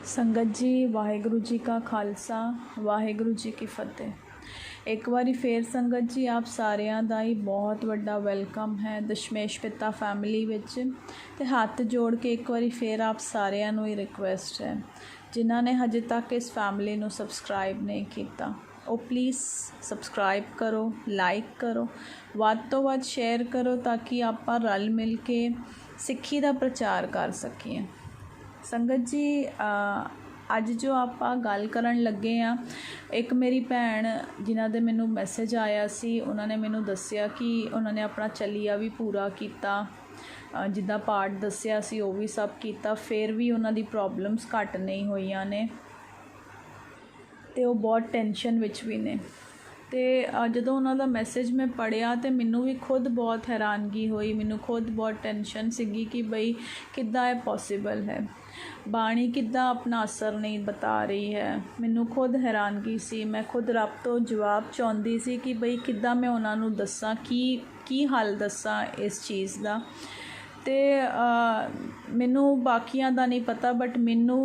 संगत जी वाहेगुरु जी का खालसा वाहेगुरु जी की फतेह। एक बारी फिर संगत जी आप सारिਆਂ ਦਾ ही बहुत ਵੱਡਾ ਵੈਲਕਮ है दशमेश पिता फैमिली विच ते हथ जोड़ के एक बारी फिर आप सारिਆਂ ਨੂੰ ही रिक्वेस्ट है जिन्हों ने हजे तक इस फैमिली ਨੂੰ सबसक्राइब नहीं किया ਉਹ प्लीज़ सबसक्राइब करो, लाइक करो, ਵੱਧ ਤੋਂ ਵੱਧ शेयर करो ताकि आप रल मिल के सिक्खी का प्रचार कर सकीए। संगत जी अज जो आप गल करन लगे हाँ, एक मेरी भैन जिन्हां दे मैनू मैसेज आया सी, उन्होंने मैनू दस्सिया कि उन्होंने अपना चलिया भी पूरा किया, जिद्दां पाठ दस्सिया सी वो भी सब किया, फिर भी उन्हां दी प्रॉब्लम्स घट नहीं होईयां ने ते वो बहुत टेंशन विच भी ने। तो जदों उन्हां दा मैसेज मैं पढ़िया तो मैनू भी खुद बहुत हैरानगी हुई, मैनू खुद बहुत टेंशन सीगी कि बई किद्दां ये पॉसिबल है, बाणी किद्दां अपना असर नहीं बता रही है। मैनू खुद हैरानगी सी, मैं खुद रब तो जवाब चाहुंदी सी कि बई किद्दां मैं उन्हां नू दस्सां की हल दस्सां इस चीज़ दा। ते मैनू बाकियां दा नहीं पता, बट मैनू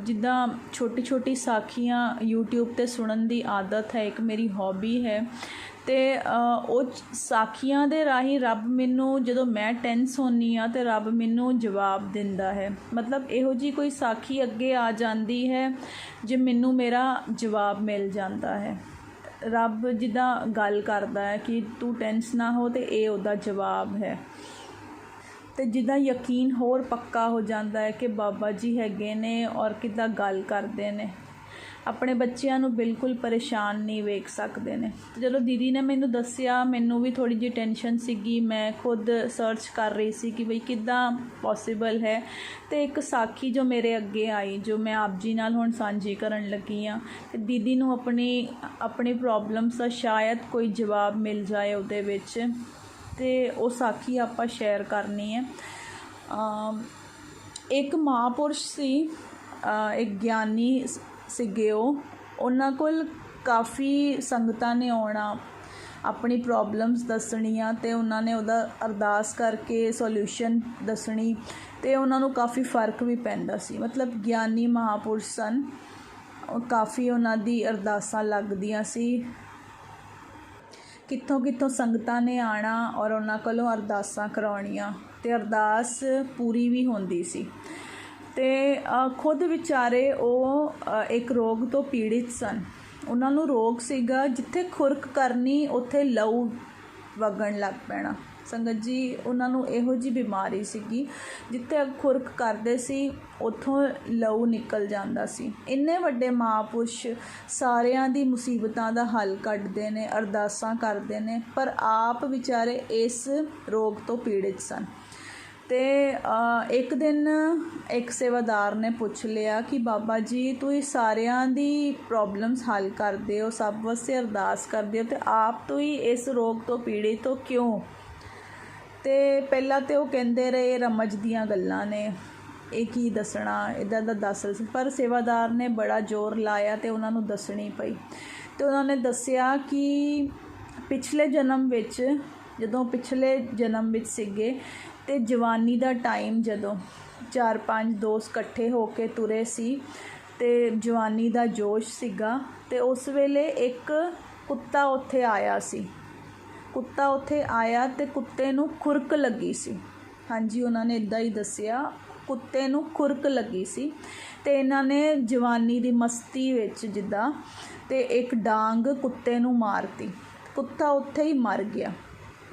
जिद्दां छोटी छोटी साखियाँ यूट्यूब ते सुनन दी आदत है, एक मेरी हॉबी है। तो वो साखियाँ दे राही रब मैनू जदों मैं टेंस होनी हाँ तो रब मैनू जवाब दिंदा है, मतलब इहो जी कोई साखी अगे आ जाती है जो मैनू मेरा जवाब मिल जाता है। रब जिद्दां गल करदा है कि तू टेंस ना हो, तो ये उहदा जवाब है। तो जिद्दां यकीन होर पक्का हो जाता है कि बाबा जी हैगे ने और किद्दां गल करते हैं, अपने बच्चों नू बिल्कुल परेशान नहीं वेख सकते ने। तो चलो दीदी ने मैनू दस्सिया, मैनू भी थोड़ी जी टेंशन सीगी, मैं खुद सर्च कर रही सी कि बई किद्दां पॉसिबल है। तो एक साखी जो मेरे अगे आई, जो मैं आप जी नाल हुण सांझी करन लगी हाँ, ते दीदी नू अपनी प्रॉब्लम्स दा शायद कोई जवाब मिल जाए उहदे विच, ते वो साखी आपां शेयर करनी है। एक महापुरुष सी, एक ज्ञानी सीगे, उन्हां कोल काफ़ी संगतां ने आउणा, अपनी प्रॉब्लम्स दसणियां ते उन्होंने उहदा अरदास करके सोल्यूशन दसणी, ते उन्हां नूं काफ़ी फर्क भी पैंदा सी। मतलब ज्ञानी महापुरुष सन, काफ़ी उन्हां दी अरदासां लगदियां सी, कित्थों कित्थों संगतां ने आना और उन्हां कोलों अरदासां करवाउणियां, ते अरदास पूरी भी होंदी सी। ते खुद विचारे वो एक रोग तो पीड़ित सन, उन्हां नूं रोग सीगा जिथे खुरक करनी उत्थे लहू वगण लग पैना। संगत जी उन्हां नूं इहो जी बीमारी सीगी जिथे खुरक करदे सी उत्थों लहू निकल जांदा सी। इन्ने वड्डे महापुरुष सारियां दी मुसीबतां दा हल कढदे ने, अरदासां करदे ने, पर आप विचारे इस रोग तो पीड़ित सन। ते एक दिन एक सेवादार ने पुछ लिया कि बाबा जी तुसीं सारियां दी प्रॉब्लम्स हल करदे हो, सब वास्ते अरदास करदे हो, ते आप तुसीं इस रोग तो पीड़ित हो क्यों? ते पहला तो वो कहते रहे रमज दियां गल्लां ने, एक ही दसना इदा दा दस, पर सेवादार ने बड़ा जोर लाया तो उन्होंने दसनी पई। तो उन्होंने दसिया कि पिछले जन्म विच, जदों पिछले जन्म विच सीगे ते जवानी दा टाइम, जदों 4-5 दोस्त कट्ठे होके तुरे सी ते जवानी दा जोश सीगा, ते उस वेले एक कुत्ता उत्थे आया सी। कुत्ता उत्थे आया ते कुत्ते नूं खुरक लगी सी। हाँ जी, उन्होंने इदा ही दसिया, कुत्ते नूं खुरक लगी सी, ते इन्हां ने जवानी दी मस्ती विच जिद्दां ते एक डांग कुत्ते नूं मारती, कुत्ता उत्थे ही मर गया।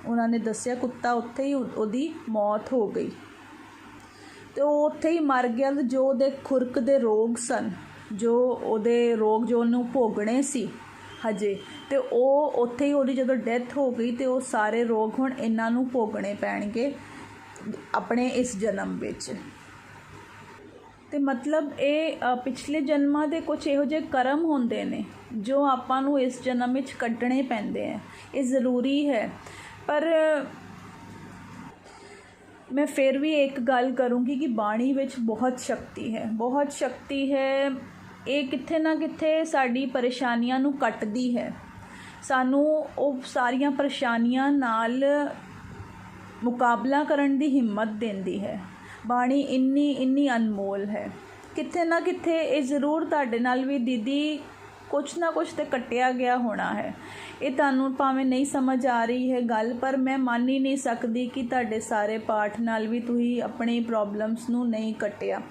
उन्होंने दसिया कुत्ता उत्थे ही उहदी मौत हो गई, तो वो उत्थे ही मर गया। जो उहदे खुरक दे रोग सन, जो उहदे रोग जो उन्होंने भोगने सी हजे, तो वो उत्थे ही उहदी जदों डैथ हो गई, तो वो सारे रोग हुण इन्हां नूं भोगने पैणगे अपने इस जन्म विच। ते मतलब ये पिछले जन्मां दे कुछ इहो जिहे कर्म होंदे ने जो आपां नूं इस जन्म विच कड्ढणे पैंदे हैं, ये ज़रूरी है। पर मैं फिर भी एक गल करूँगी कि बाणी विच बहुत शक्ति है, बहुत शक्ति है। ये किथे ना किथे साडी परेशानियां नूं कटदी है, सानू वो सारियां परेशानियां नाल मुकाबला करन दी हिम्मत देंदी है। बाणी इन्नी अनमोल है। किथे ना किथे ये जरूर तुहाडे नाल भी दीदी कुछ ना कुछ तो कटिया गया होना है। ये तुहानूं भावें नहीं समझ आ रही है गल, पर मैं मान ही नहीं सकती कि तुहाडे सारे पाठ नाल भी तुसीं अपनी प्रॉब्लम्स नूं नहीं कटिया।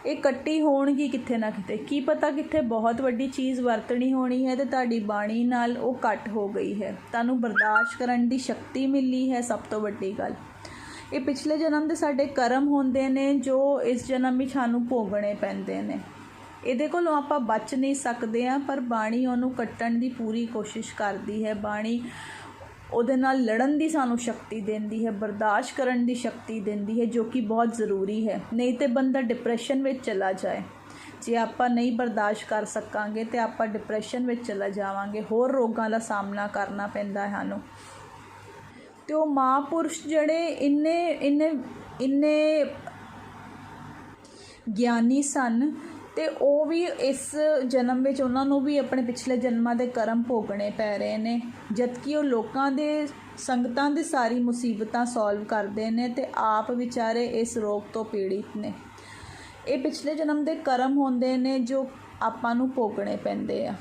ये कट्टी होणगी किथे ना किथे, की पता किथे बहुत वड्डी चीज़ वरतनी होनी है तो तुहाडी बाणी नाल वो कट हो गई है। तुहानूं बर्दाश्त करन दी शक्ति मिली है, सब तो वड्डी गल। ये पिछले जन्म के साडे कर्म होंदे ने जो इस जन्म में सानूं भोगणे पैंदे ने। ਇਹਦੇ ਕੋਲੋਂ ਆਪਾਂ ਬਚ नहीं सकते हैं, पर बाणी ਉਹਨੂੰ ਕੱਟਣ ਦੀ पूरी कोशिश करती है। बाणी ਉਹਦੇ ਨਾਲ लड़न की सानू शक्ति देती है, बर्दाश्त करन की शक्ति देती है, जो कि बहुत ज़रूरी है। नहीं तो बंदा डिप्रैशन में चला जाए। जे आपां नहीं बर्दाश्त कर सकांगे तो आपां डिप्रैशन में चला जावांगे, होर रोगां का सामना करना पैंदा है सानू। तो वो महापुरुष जड़े इन्ने इन्ने इन्ने ज्ञानी सन, तो वो भी इस जन्म में उन्होंने भी अपने पिछले जन्मां दे कर्म भोगने पै रहे ने, जबकि वो लोगों के संगतां दे सारी मुसीबतां सॉल्व करते हैं तो आप विचारे इस रोग तो पीड़ित ने। ये पिछले जन्म के कर्म होंदे ने जो आपां नूं भोगने पैंदे आ।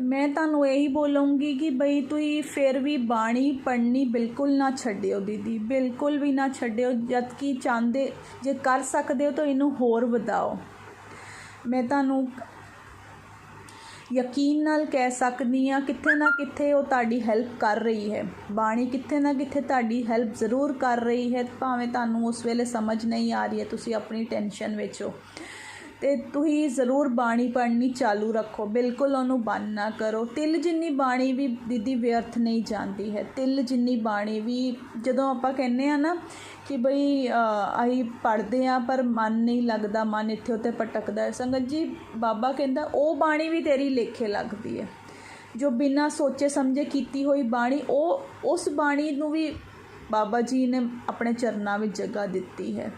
मैं तुहानूं यही बोलूँगी कि बई तुसीं फिर भी बाणी पढ़नी बिल्कुल ना छड्डिओ दीदी, बिल्कुल भी ना छड्डिओ। जबकि चाहते जे कर सकते हो तो इनू होर वधाओ। मैं तुहानूं यकीन नाल कह सकदी हाँ किथे ना किथे वो तुहाडी हेल्प कर रही है। बाणी किथे ना किथे तुहाडी हेल्प जरूर कर रही है, भावें तुहानूं उस वेले समझ नहीं आ रही है, तुसीं अपनी टेंशन विच हो। तो तुसीं ज़रूर बाणी पढ़नी चालू रखो, बिल्कुल उन्होंने बंद ना करो। तिल जिन्नी बाणी भी दीदी व्यर्थ नहीं जाती है। तिल जिन्नी बाणी भी जदों आपां कहने आ ना कि बई असीं पढ़ते हैं पर मन नहीं लगता, मन इत्थे उत्ते भटकदा है। संगत जी बाबा कहंदा वो बाणी भी तेरी लेखे लगती है, जो बिना सोचे समझे कीती हुई बाणी, उस बाणी नूं भी बाबा जी ने अपने चरनां विच जगह दिती है।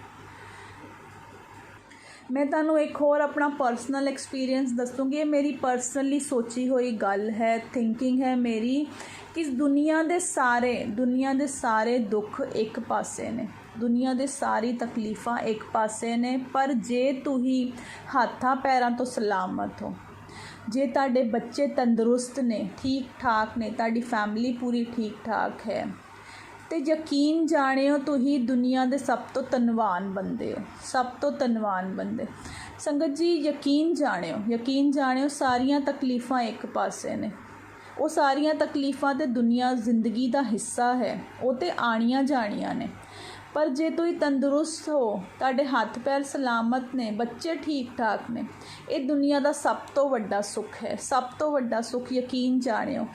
मैं तुहानूं एक होर अपना पर्सनल एक्सपीरियंस दसूँगी। ये मेरी पर्सनली सोची हुई गल है, थिंकिंग है मेरी, कि दुनिया दे सारे दुख एक पासे ने, दुनिया दे सारी तकलीफ़ां एक पासे ने। पर जे तुसीं हाथां पैरां तो सलामत हो, जे तुहाडे बच्चे तंदुरुस्त ने, ठीक ठाक ने, तुहाडी फैमिली पूरी ठीक ठाक है, तो यकीन जानियो तुही दुनिया के सब तो धनवान बंदे हो, सब तो धनवान बंदे। संगत जी यकीन जानियो सारियां तकलीफ़ां एक पासे ने। वो सारियां तकलीफ़ां तो दुनिया जिंदगी का हिस्सा है, वो तो आनियां जानियां ने। पर जे तुसीं तंदुरुस्त हो, तुहाडे हथ पैर सलामत ने, बच्चे ठीक ठाक ने, ये दुनिया का सब तो वड्डा सुख है, सब तो वड्डा सुख। यकीन जानियो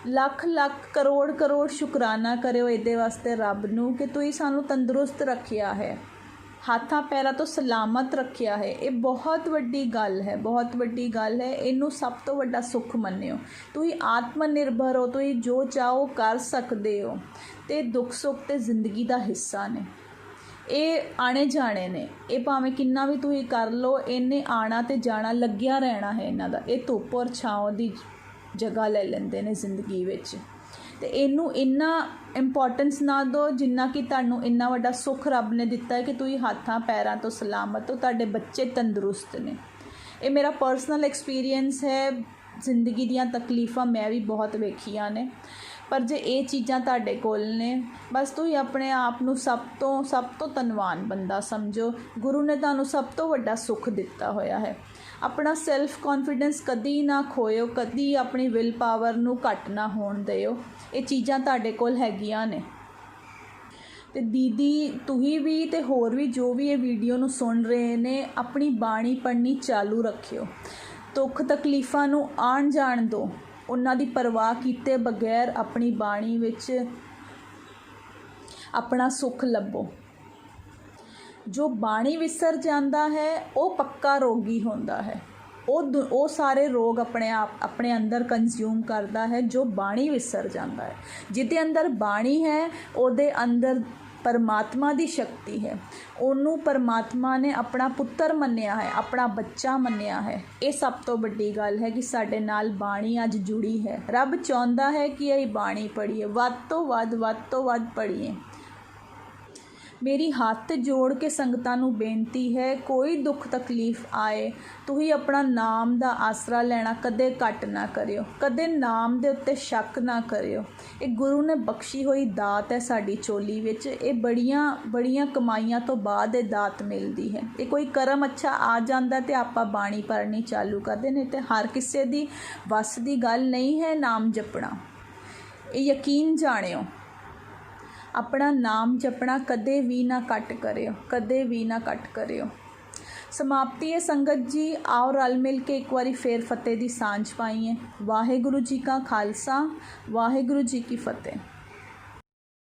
लख लख करोड़ करोड़ शुकराना करो ये वास्ते रब नूं कि तुसीं सानूं तंदुरुस्त रखिया है, हाथां पैरां तो सलामत रखिया है। ये बहुत वड्डी गल है, बहुत वड्डी गल है। इनू सब तो वड्डा सुख मन्नियो। तुसीं आत्मनिर्भर हो, तुसीं जो चाहो कर सकते हो, तो दुख सुख तो जिंदगी का हिस्सा ने, ये आने जाने ने। ये भावें किन्ना भी तुसीं कर लो, इन्हें आना तो जाना लग्या रहना है। इन्हां दा ये धुप और छाँव की जगह ले लेंदे ने जिंदगी विच। तो इनू इन्ना इंपोर्टेंस ना दो जिन्ना कि तुहानूं इन्ना वड्डा सुख रब ने दिता है कि तुसीं हाथां पैरां तो सलामत हो, तुहाडे बच्चे तंदुरुस्त ने। ये मेरा पर्सनल एक्सपीरियंस है। जिंदगी दीयां तकलीफ़ां मैं भी बहुत वेखियां ने, पर जे ये चीज़ां तुहाडे कोल ने, बस तुसीं अपने आप नूं सब तो धनवान बंदा समझो। गुरु ने तुहानूं सब तो वड्डा सुख दिता होया है। अपना सैल्फ कॉन्फिडेंस कदी ना खोयो, कदी अपनी विल पावर नूं घट ना होण दिओ। ये चीज़ां तुहाडे कोल हैगियां ने। तो दीदी तुही भी तो होर भी जो भी ये वीडियो नूं सुन रहे ने, अपनी बाणी पढ़नी चालू रखियो। दुख तकलीफ़ां नूं आण जाण दो, उन्हां दी परवाह कीते बगैर अपनी बाणी विच अपना सुख लभो। जो बाणी विसर जाता है वो पक्का रोगी होंदा है। वो सारे रोग अपने अंदर कंज्यूम करता है जो बाणी विसर जाता है। जिदे अंदर बाणी है उहदे अंदर परमात्मा की शक्ति है। उन्होंने परमात्मा ने अपना पुत्र मन्निया है, अपना बच्चा मन्निया है। ये सब तो बड़ी गल है कि साडे नाल बाणी अज जुड़ी है। रब चाहुंदा है कि ये बाणी पढ़िए, वध तो वध पढ़िए। मेरी हत्थ जोड़ के संगतां नूं बेनती है, कोई दुख तकलीफ आए तुसीं अपना नाम दा आसरा लैना कदे घट ना करियो, कदे नाम दे उत्ते शक ना करियो। ये गुरु ने बख्शी हुई दात है साडी चोली विच, ये बड़ियां कमाइयां तो बाद ये दात मिलदी है। ये कोई करम अच्छा आ जांदा ते आपां बाणी पढ़नी चालू कर दे, नहीं ते हर किसे दी वस दी गल नहीं है नाम जपना। ये यकीन जाणियो, अपना नाम जपना कदे भी ना घट करियो, कदे भी ना घट करियो। समाप्ति है संगत जी, आओ रल मिल के एक बारी फिर फतेह दी सांझ पाईए। वाहिगुरू जी का खालसा, वाहिगुरू जी की फतेह।